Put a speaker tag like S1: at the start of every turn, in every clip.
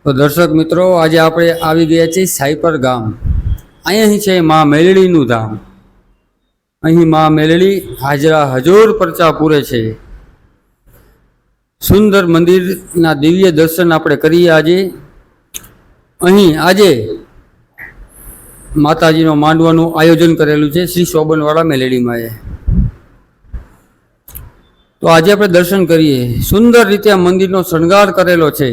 S1: તો દર્શક મિત્રો, આજે આપણે આવી ગયા છીએ સાઈપર ગામ. અહીં છે મા મેલડીનું ધામ. અહીં મા મેલડી હાજરા હજોર પરચા પૂરે છે. સુંદર મંદિરના દિવ્ય દર્શન આપણે કરીએ આજે. અહીં આજે માતાજીનો માંડવાનું આયોજન કરેલું છે શ્રી શોભનવાળા મેલડીમાએ. તો આજે આપણે દર્શન કરીએ. સુંદર રીતે આ મંદિરનો શણગાર કરેલો છે.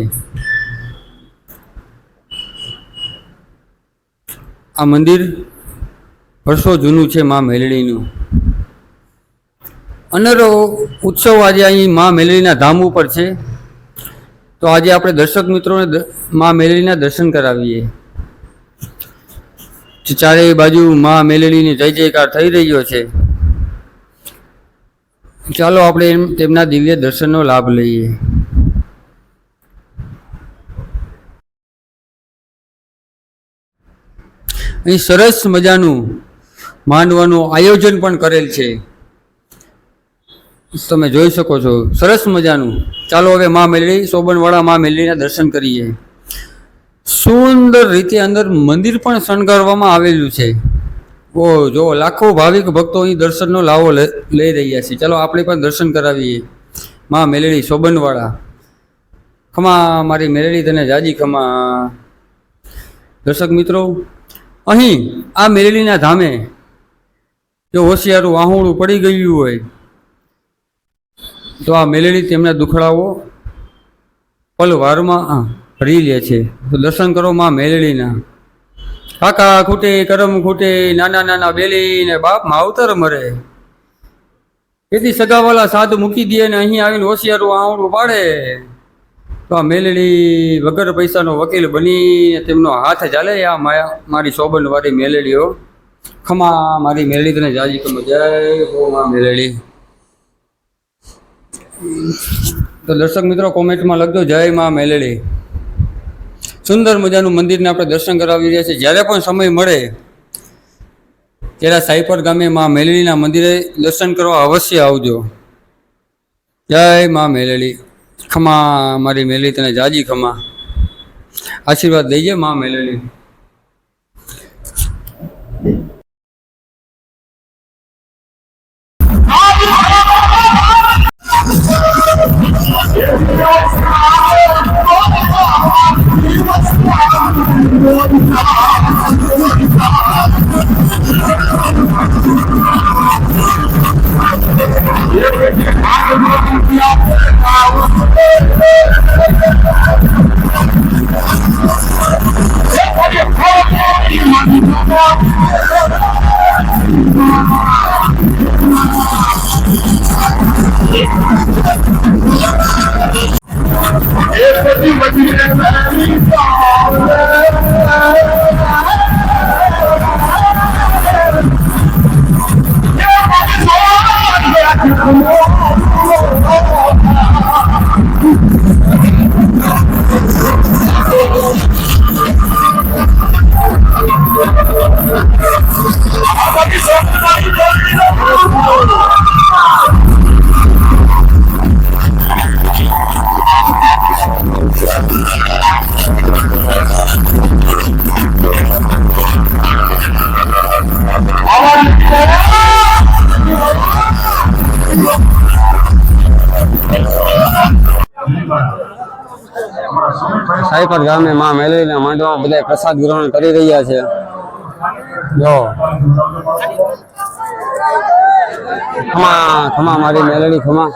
S1: આ મંદિર વર્ષો જૂનું છે મા મેલડીનું. અનેરો ઉત્સવ આજે અહીં મા મેલડીના ધામ ઉપર છે. તો આજે આપણે દર્શક મિત્રોને મા મેલડીના દર્શન કરાવીએ. ચારેય બાજુ મા મેલડીની જય જયકાર થઈ રહ્યો છે. ચાલો આપણે તેમના દિવ્ય દર્શનનો લાભ લઈએ. અહીં સરસ મજાનું માંડવાનું આયોજન પણ કરેલ છે, તમે જોઈ શકો છો. સરસ મજાનું. ચાલો હવે મા મેલડી, શોભનવાળા મા મેલડીના દર્શન કરીએ. સુંદર રીતે અંદર મંદિર પણ શણગારવામાં આવેલું છે. ઓ જો, લાખો ભાવિક ભક્તો અહીં દર્શનનો લાવો લઈ રહ્યા છે. ચાલો આપણે પણ દર્શન કરાવીએ. મા મેલડી શોભનવાળા, ખમા મારી મેલડી તને જાજી ખમા. દર્શક મિત્રો, અહીં આ મેલડીના ધામે જો હોશિયારું વાહુણું પડી ગયું હોય તો આ મેલડી તેમના દુખડાઓ પલવારમાં ભરી લે છે. તો દર્શન કરો મા મેલડીના. કાકા ખૂટે કરમ ખૂટે, નાના નાના બેલી ને બાપ માવતર મરે. તેથી સગાવાલા સાધ મૂકી દે ને અહીં આવીને હોશિયારું વાહુણું પાડે. તો આ મેલડી વગર પૈસાનો વકીલ બની તેમનો હાથ ચાલે. આ મારી શોભનવાળી મેલડીઓ, ખમા મારી મેલડી તને જાજી ખમા. જય હો મા મેલડી. તો દર્શક મિત્રો, કોમેન્ટમાં લખજો જય મા મેલડી. સુંદર મજાનું મંદિરને આપણે દર્શન કરાવી રહ્યા છીએ. જ્યારે પણ સમય મળે ત્યારે સાઈપર ગામે મા મેલડીના મંદિરે દર્શન કરવા અવશ્ય આવજો. જય મા મેલડી. ખમા મારી મેલડી તને જાજી ખમા. આશીર્વાદ દઈજે મા મેલડી. સાઈપર ગામે મા મેલડીના માંડવામાં બધા પ્રસાદ ગ્રહણ કરી રહ્યા છે. જો ખમા ખમા મારી મેલડી ખમા.